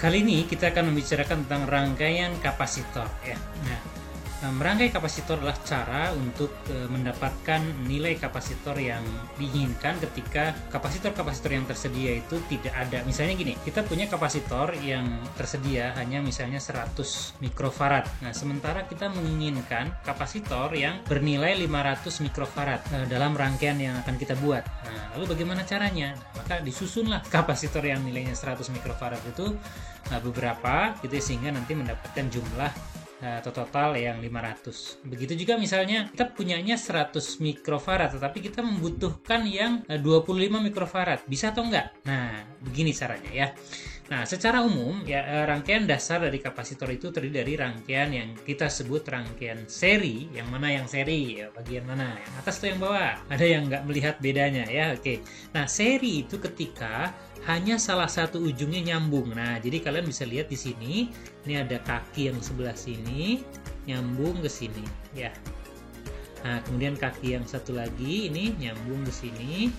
Kali ini kita akan membicarakan tentang rangkaian kapasitor ya. Merangkai kapasitor adalah cara untuk mendapatkan nilai kapasitor yang diinginkan ketika kapasitor-kapasitor yang tersedia itu tidak ada. Misalnya gini, kita punya kapasitor yang tersedia hanya misalnya 100 mikrofarad. Nah, sementara kita menginginkan kapasitor yang bernilai 500 mikrofarad dalam rangkaian yang akan kita buat. Nah, lalu bagaimana caranya? Nah, maka disusunlah kapasitor yang nilainya 100 mikrofarad itu beberapa gitu ya, sehingga nanti mendapatkan jumlah total yang 500. Begitu juga misalnya kita punyanya 100 mikrofarad tetapi kita membutuhkan yang 25 mikrofarad. Bisa atau enggak? Nah, begini caranya ya. Nah, secara umum ya rangkaian dasar dari kapasitor itu terdiri dari rangkaian yang kita sebut rangkaian seri. Yang mana yang seri? Ya, bagian mana? Yang atas atau yang bawah? Ada yang nggak melihat bedanya ya. Oke. Nah, seri itu ketika hanya salah satu ujungnya nyambung. Nah, jadi kalian bisa lihat di sini, ini ada kaki yang sebelah sini nyambung ke sini ya. Nah, kemudian kaki yang satu lagi ini nyambung ke sini.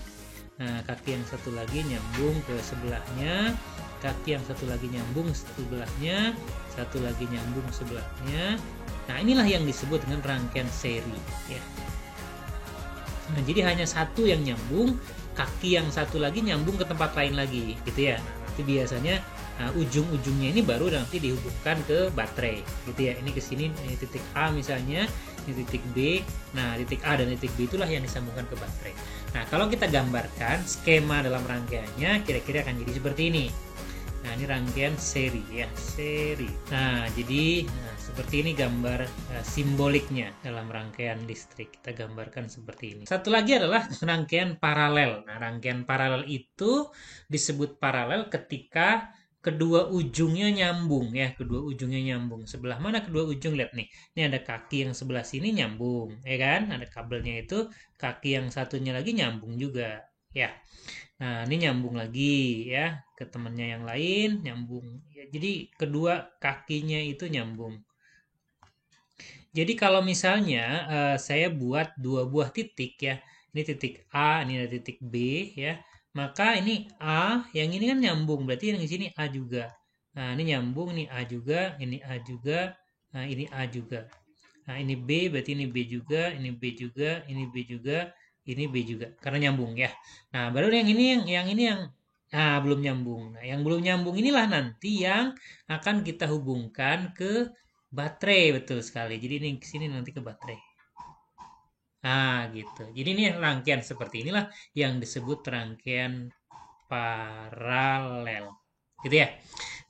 Nah, kaki yang satu lagi nyambung ke sebelahnya. Kaki yang satu lagi nyambung sebelahnya, satu lagi nyambung sebelahnya. Nah, inilah yang disebut dengan rangkaian seri ya. Nah, jadi hanya satu yang nyambung, kaki yang satu lagi nyambung ke tempat lain lagi gitu ya. Nah, nanti biasanya ujung-ujungnya ini baru nanti dihubungkan ke baterai gitu ya. Ini ke sini, ini titik A misalnya, ini titik B. Nah, titik A dan titik B itulah yang disambungkan ke baterai. Nah, kalau kita gambarkan skema dalam rangkaiannya kira-kira akan jadi seperti ini. Nah, ini rangkaian seri ya, seri. Nah, jadi seperti ini gambar simboliknya dalam rangkaian listrik. Kita gambarkan seperti ini. Satu lagi adalah rangkaian paralel. Nah, rangkaian paralel itu disebut paralel ketika kedua ujungnya nyambung ya, kedua ujungnya nyambung. Sebelah mana kedua ujung? Lihat nih. Ini ada kaki yang sebelah sini nyambung, ya kan? Ada kabelnya itu, kaki yang satunya lagi nyambung juga, ya. Nah, ini nyambung lagi ya ke temannya yang lain, nyambung. Ya, jadi kedua kakinya itu nyambung. Jadi kalau misalnya saya buat dua buah titik ya, ini titik A, ini ada titik B ya, maka ini A, yang ini kan nyambung, berarti yang di sini A juga. Nah, ini nyambung, ini A juga, ini A juga, nah ini A juga. Nah, ini B, berarti ini B juga, ini B juga, ini B juga, ini B juga, karena nyambung ya. Nah, baru yang ini yang belum nyambung. Nah, yang belum nyambung inilah nanti yang akan kita hubungkan ke baterai, betul sekali. Jadi ini ke sini nanti ke baterai. Nah, gitu. Jadi ini rangkaian seperti inilah yang disebut rangkaian paralel. Gitu ya.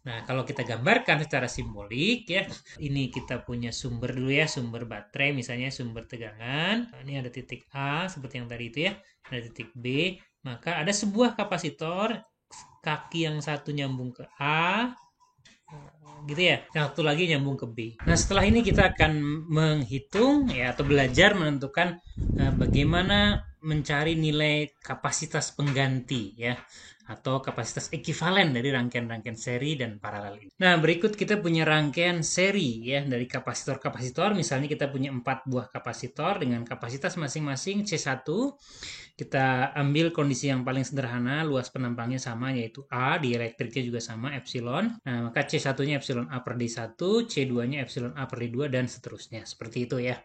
Nah, kalau kita gambarkan secara simbolik ya, ini kita punya sumber dulu ya, sumber baterai misalnya sumber tegangan. Nah, ini ada titik A seperti yang tadi itu ya, ada titik B, maka ada sebuah kapasitor, kaki yang satu nyambung ke A, gitu ya, yang satu lagi nyambung ke B. Nah, setelah ini kita akan menghitung ya atau belajar menentukan bagaimana mencari nilai kapasitas pengganti ya atau kapasitas ekivalen dari rangkaian-rangkaian seri dan paralel ini. Nah, berikut kita punya rangkaian seri ya dari kapasitor-kapasitor. Misalnya kita punya 4 buah kapasitor dengan kapasitas masing-masing C1. Kita ambil kondisi yang paling sederhana, luas penampangnya sama yaitu A, di elektriknya juga sama, epsilon. Nah, maka C1-nya epsilon A per D1, C2-nya epsilon A per D2, dan seterusnya. Seperti itu ya.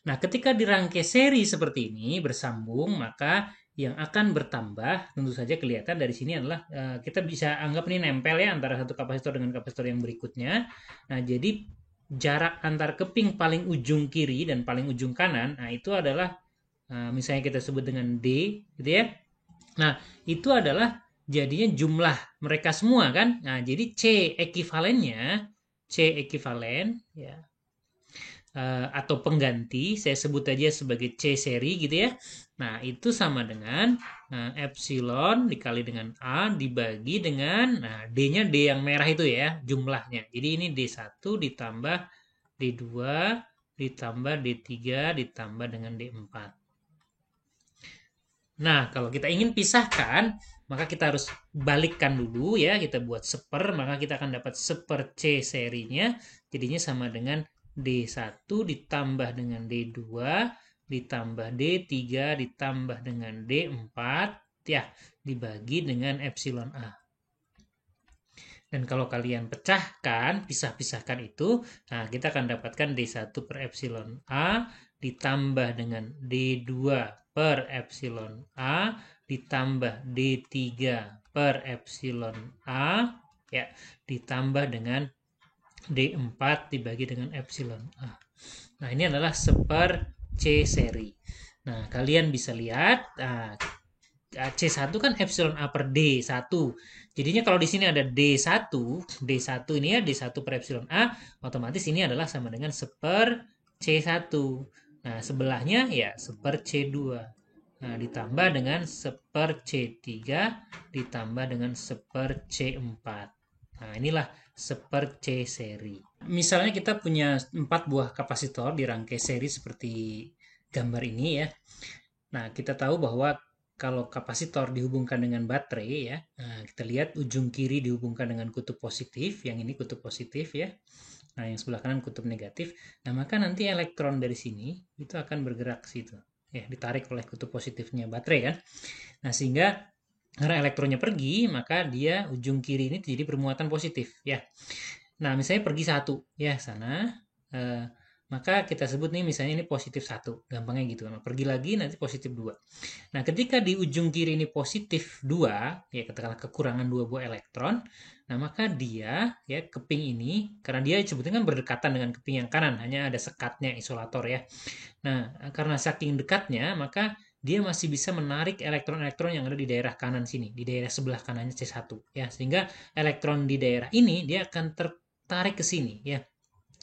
Nah, ketika dirangkai seri seperti ini, bersambung, maka yang akan bertambah tentu saja kelihatan dari sini adalah kita bisa anggap ini nempel ya antara satu kapasitor dengan kapasitor yang berikutnya. Nah, jadi jarak antar keping paling ujung kiri dan paling ujung kanan, nah itu adalah misalnya kita sebut dengan D gitu ya. Nah, itu adalah jadinya jumlah mereka semua kan. Nah, jadi C ekivalen ya atau pengganti, saya sebut aja sebagai C seri gitu ya. Nah, itu sama dengan epsilon dikali dengan A dibagi dengan D-nya D yang merah itu ya, jumlahnya. Jadi ini D1 ditambah D2 ditambah D3 ditambah dengan D4. Nah, kalau kita ingin pisahkan, maka kita harus balikkan dulu ya. Kita buat seper, maka kita akan dapat seper C serinya. Jadinya sama dengan D1 ditambah dengan D2 ditambah D3 ditambah dengan D4 ya, dibagi dengan epsilon A. Dan kalau kalian pecahkan, pisah-pisahkan itu, nah kita akan dapatkan D1 per epsilon A ditambah dengan D2 per epsilon A ditambah D3 per epsilon A, ya, ditambah dengan D4 dibagi dengan epsilon A. Nah, ini adalah seper C seri. Nah, kalian bisa lihat, C1 kan epsilon A per D1. Jadinya kalau di sini ada D1 ini ya D1 per epsilon A, otomatis ini adalah sama dengan seper C1. Nah, sebelahnya ya seper C2. Nah, ditambah dengan seper C3 ditambah dengan seper C4. Nah, inilah seper C seri. Misalnya kita punya 4 buah kapasitor di rangkai seri seperti gambar ini ya. Nah, kita tahu bahwa kalau kapasitor dihubungkan dengan baterai ya, nah kita lihat ujung kiri dihubungkan dengan kutub positif, yang ini kutub positif ya. Nah, yang sebelah kanan kutub negatif. Nah, maka nanti elektron dari sini itu akan bergerak ke situ. Ya, ditarik oleh kutub positifnya baterai kan. Nah, sehingga karena elektronnya pergi, maka dia ujung kiri ini jadi bermuatan positif ya. Nah, misalnya pergi satu ya sana, maka kita sebut nih misalnya ini positif 1, gampangnya gitu. Nah, pergi lagi nanti positif 2. Nah, ketika di ujung kiri ini positif 2, ya katakanlah kekurangan 2 buah elektron, nah maka dia ya keping ini karena dia sebetulnya kan berdekatan dengan keping yang kanan, hanya ada sekatnya isolator ya. Nah, karena saking dekatnya, maka dia masih bisa menarik elektron-elektron yang ada di daerah kanan sini, di daerah sebelah kanannya C1 ya. Sehingga elektron di daerah ini dia akan tertarik ke sini ya.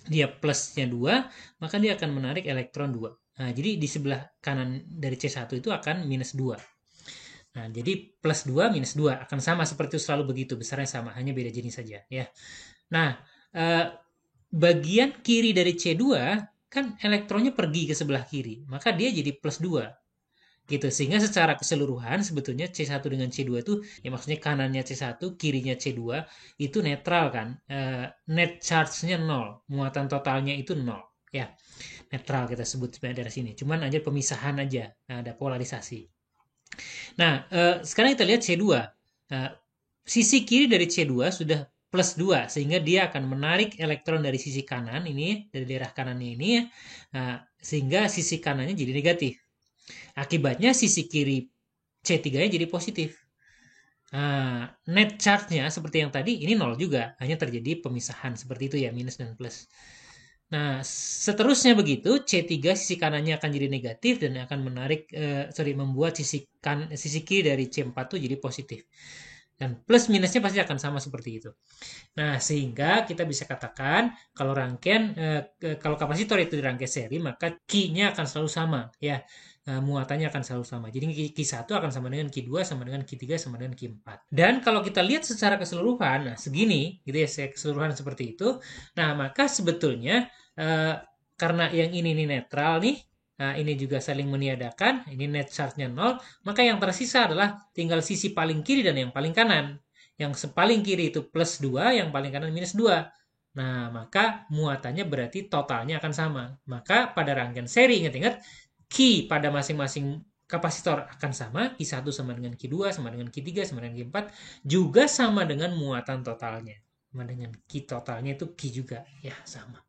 Dia plusnya 2, maka dia akan menarik elektron 2. Nah, jadi di sebelah kanan dari C1 itu akan minus 2. Nah, jadi plus 2 minus 2 akan sama seperti itu, selalu begitu, besarnya sama, hanya beda jenis saja ya. Nah, bagian kiri dari C2 kan elektronnya pergi ke sebelah kiri, maka dia jadi plus 2 gitu. Sehingga secara keseluruhan sebetulnya C1 dengan C2 itu ya maksudnya kanannya C1, kirinya C2 itu netral kan. Net charge-nya 0, muatan totalnya itu 0 ya. Netral kita sebut dari sini. Cuman aja pemisahan aja. Nah, ada polarisasi. Nah, sekarang kita lihat C2. Sisi kiri dari C2 sudah plus 2 sehingga dia akan menarik elektron dari sisi kanan ini, dari daerah kanannya ini ya. Sehingga sisi kanannya jadi negatif. Akibatnya sisi kiri C3-nya jadi positif. Nah, net charge-nya seperti yang tadi ini 0 juga, hanya terjadi pemisahan seperti itu ya, minus dan plus. Nah, seterusnya begitu, C3 sisi kanannya akan jadi negatif dan akan membuat sisi kiri dari C4 itu jadi positif. Dan plus minusnya pasti akan sama seperti itu. Nah, sehingga kita bisa katakan kalau kalau kapasitor itu dirangkai seri, maka Q-nya akan selalu sama ya. Muatannya akan selalu sama. Jadi Q1 akan sama dengan Q2, sama dengan Q3, sama dengan Q4. Dan kalau kita lihat secara keseluruhan, nah segini gitu ya, keseluruhan seperti itu. Nah, maka sebetulnya karena yang ini netral nih, nah ini juga saling meniadakan, ini net charge-nya 0, maka yang tersisa adalah tinggal sisi paling kiri dan yang paling kanan. Yang paling kiri itu plus 2, yang paling kanan minus 2. Nah, maka muatannya berarti totalnya akan sama. Maka pada rangkaian seri, ingat-ingat, Q pada masing-masing kapasitor akan sama, Q1 sama dengan Q2, sama dengan Q3, sama dengan Q4, juga sama dengan muatan totalnya. Sama dengan Q totalnya itu Q juga, ya sama.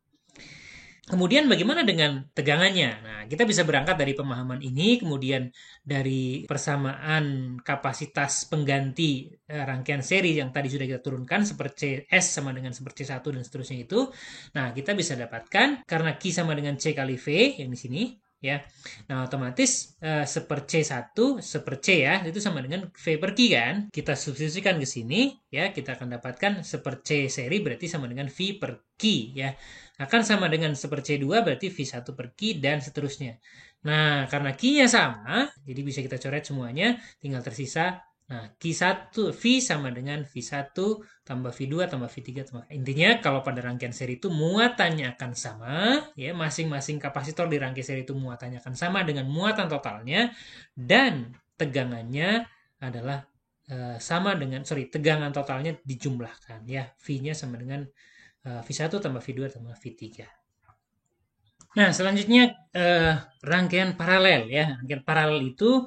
Kemudian bagaimana dengan tegangannya? Nah, kita bisa berangkat dari pemahaman ini, kemudian dari persamaan kapasitas pengganti rangkaian seri yang tadi sudah kita turunkan, seperti S sama dengan seperti C1 dan seterusnya itu. Nah, kita bisa dapatkan, karena Q sama dengan C kali V, yang di sini, ya. Nah, otomatis seper C1, seper C ya, itu sama dengan V per Q kan. Kita substitusikan ke sini, ya, kita akan dapatkan seper C seri berarti sama dengan V per Q, ya. Akan sama dengan seper C2 berarti V1 per Q dan seterusnya. Nah, karena Q-nya sama, jadi bisa kita coret semuanya, tinggal tersisa. Nah, Q1, V sama dengan V1 tambah V2 tambah V3 tambah. Intinya kalau pada rangkaian seri itu muatannya akan sama, ya, masing-masing kapasitor di rangkaian seri itu muatannya akan sama dengan muatan totalnya, dan tegangannya adalah tegangan totalnya dijumlahkan, ya, V-nya sama dengan V1 tambah V2 tambah V3. Nah, selanjutnya rangkaian paralel ya. Rangkaian paralel itu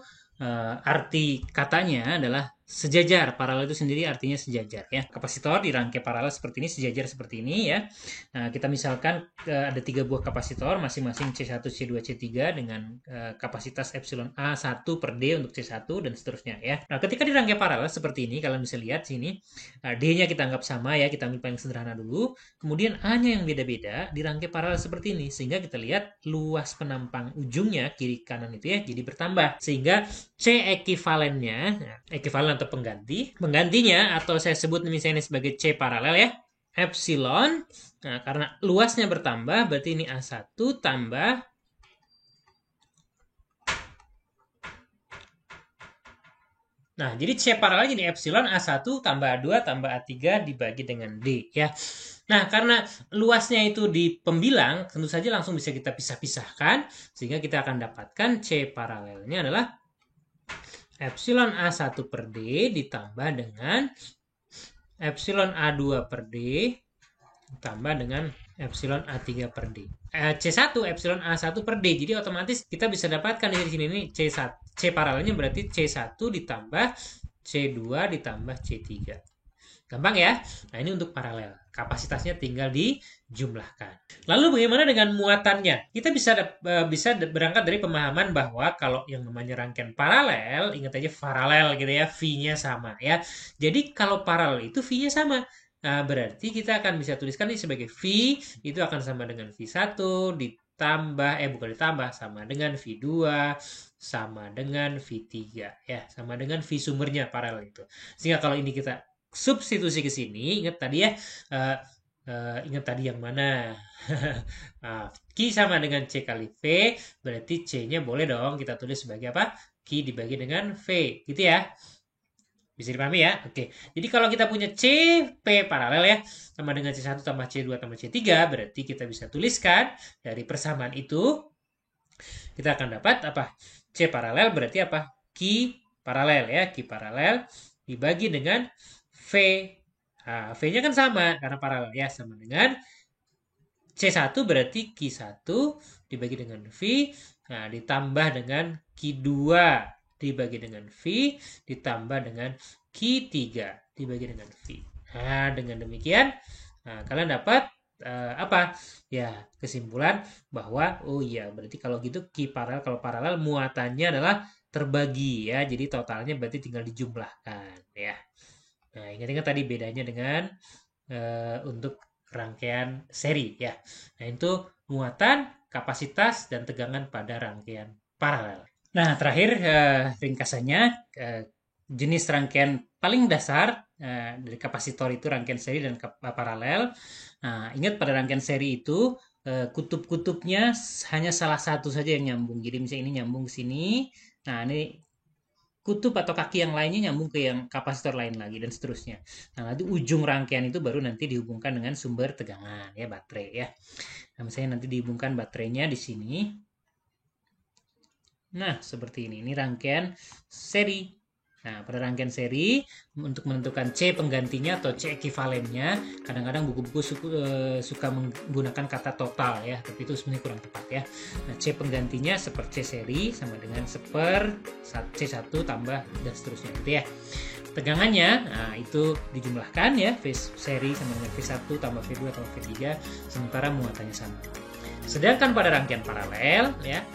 arti katanya adalah sejajar. Paralel itu sendiri artinya sejajar ya. Kapasitor dirangkai paralel seperti ini, sejajar seperti ini ya. Nah, kita misalkan ada 3 buah kapasitor masing-masing C1, C2, C3 dengan kapasitas epsilon A1 per D untuk C1 dan seterusnya ya. Nah, ketika dirangkai paralel seperti ini, kalian bisa lihat sini D-nya kita anggap sama ya, kita ambil paling sederhana dulu. Kemudian A-nya yang beda-beda dirangkai paralel seperti ini sehingga kita lihat luas penampang ujungnya kiri kanan itu ya jadi bertambah. Sehingga C ekivalennya, ekivalen atau penggantinya atau saya sebut misalnya sebagai C paralel ya, epsilon. Nah, karena luasnya bertambah berarti ini A1 tambah Nah, jadi C paralel jadi epsilon A1 tambah A2 tambah A3 dibagi dengan D ya. Nah, karena luasnya itu di pembilang, tentu saja langsung bisa kita pisah-pisahkan sehingga kita akan dapatkan C paralelnya adalah epsilon A1 per D ditambah dengan epsilon A2 per D ditambah dengan epsilon A3 per D. C1 epsilon A1 per D. Jadi otomatis kita bisa dapatkan di sini ini C1. C paralelnya berarti C1 ditambah C2 ditambah C3. Gampang ya? Nah, ini untuk paralel. Kapasitasnya tinggal dijumlahkan. Lalu bagaimana dengan muatannya? Kita bisa berangkat dari pemahaman bahwa kalau yang namanya rangkaian paralel, ingat aja paralel gitu ya, V-nya sama ya. Jadi kalau paralel itu V-nya sama. Nah, berarti kita akan bisa tuliskan ini sebagai V itu akan sama dengan V1 ditambah bukan ditambah, sama dengan V2 sama dengan V3 ya, sama dengan V sumbernya paralel itu. Sehingga kalau ini kita substitusi ke sini, ingat tadi ya, ingat tadi yang mana? Q sama dengan C kali V, berarti C-nya boleh dong kita tulis sebagai apa? Q dibagi dengan V, gitu ya. Bisa dipahami ya? Oke. Jadi kalau kita punya CP paralel ya, sama dengan C1 tambah C2 tambah C3, berarti kita bisa tuliskan dari persamaan itu, kita akan dapat apa? C paralel berarti apa? Q paralel ya. Q paralel dibagi dengan V. Nah, V-nya kan sama karena paralel ya, sama dengan C1 berarti Q1 dibagi dengan V, nah ditambah dengan Q2 dibagi dengan V, ditambah dengan Q3 dibagi dengan V. Nah, dengan demikian, kalian dapat apa? Ya, kesimpulan bahwa, oh iya, berarti kalau gitu Q paralel, kalau paralel muatannya adalah terbagi ya, jadi totalnya berarti tinggal dijumlahkan ya. Nah, ingat-ingat tadi bedanya dengan untuk rangkaian seri ya. Nah, itu muatan, kapasitas, dan tegangan pada rangkaian paralel. Nah, terakhir ringkasannya, jenis rangkaian paling dasar dari kapasitor itu rangkaian seri dan paralel. Nah, ingat pada rangkaian seri itu kutub-kutubnya hanya salah satu saja yang nyambung. Jadi misalnya ini nyambung ke sini. Nah, ini kutub atau kaki yang lainnya nyambung ke yang kapasitor lain lagi dan seterusnya. Nah, nanti ujung rangkaian itu baru nanti dihubungkan dengan sumber tegangan ya, baterai ya. Nah, misalnya nanti dihubungkan baterainya di sini. Nah, seperti ini. Ini rangkaian seri. Nah, pada rangkaian seri, untuk menentukan C penggantinya atau C ekivalennya, kadang-kadang buku-buku suka menggunakan kata total ya, tapi itu sebenarnya kurang tepat ya. Nah, C penggantinya seper C seri sama dengan seper C1 tambah dan seterusnya gitu ya. Tegangannya, nah itu dijumlahkan ya, V seri sama dengan V1 tambah V2 tambah V3, sementara muatannya sama. Sedangkan pada rangkaian paralel ya,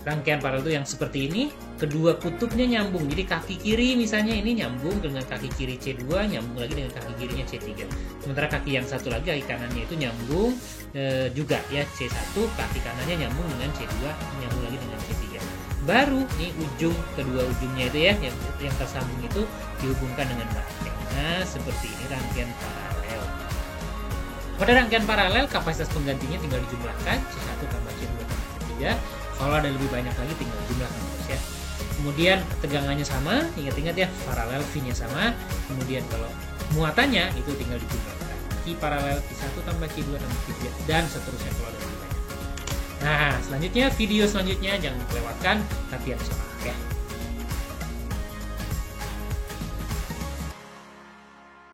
rangkaian paralel itu yang seperti ini, kedua kutubnya nyambung. Jadi kaki kiri misalnya ini nyambung dengan kaki kiri C2, nyambung lagi dengan kaki kirinya C3. Sementara kaki yang satu lagi, kaki kanannya itu nyambung juga ya, C1, kaki kanannya nyambung dengan C2, nyambung lagi dengan C3. Baru nih kedua ujungnya itu ya, yang tersambung itu dihubungkan dengan baterai. Nah, seperti ini rangkaian paralel. Pada rangkaian paralel, kapasitas penggantinya tinggal dijumlahkan, C1 tambah C2 tambah C3. Kalau ada lebih banyak lagi tinggal jumlahkan terus ya. Kemudian tegangannya sama, ingat-ingat ya, paralel V-nya sama. Kemudian kalau muatannya itu tinggal dijumlahkan. Q paralel Q1 tambah Q2 tambah Q3 dan seterusnya kalau ada lebih banyak. Nah, selanjutnya video selanjutnya jangan kelewatkan latihan soal ya.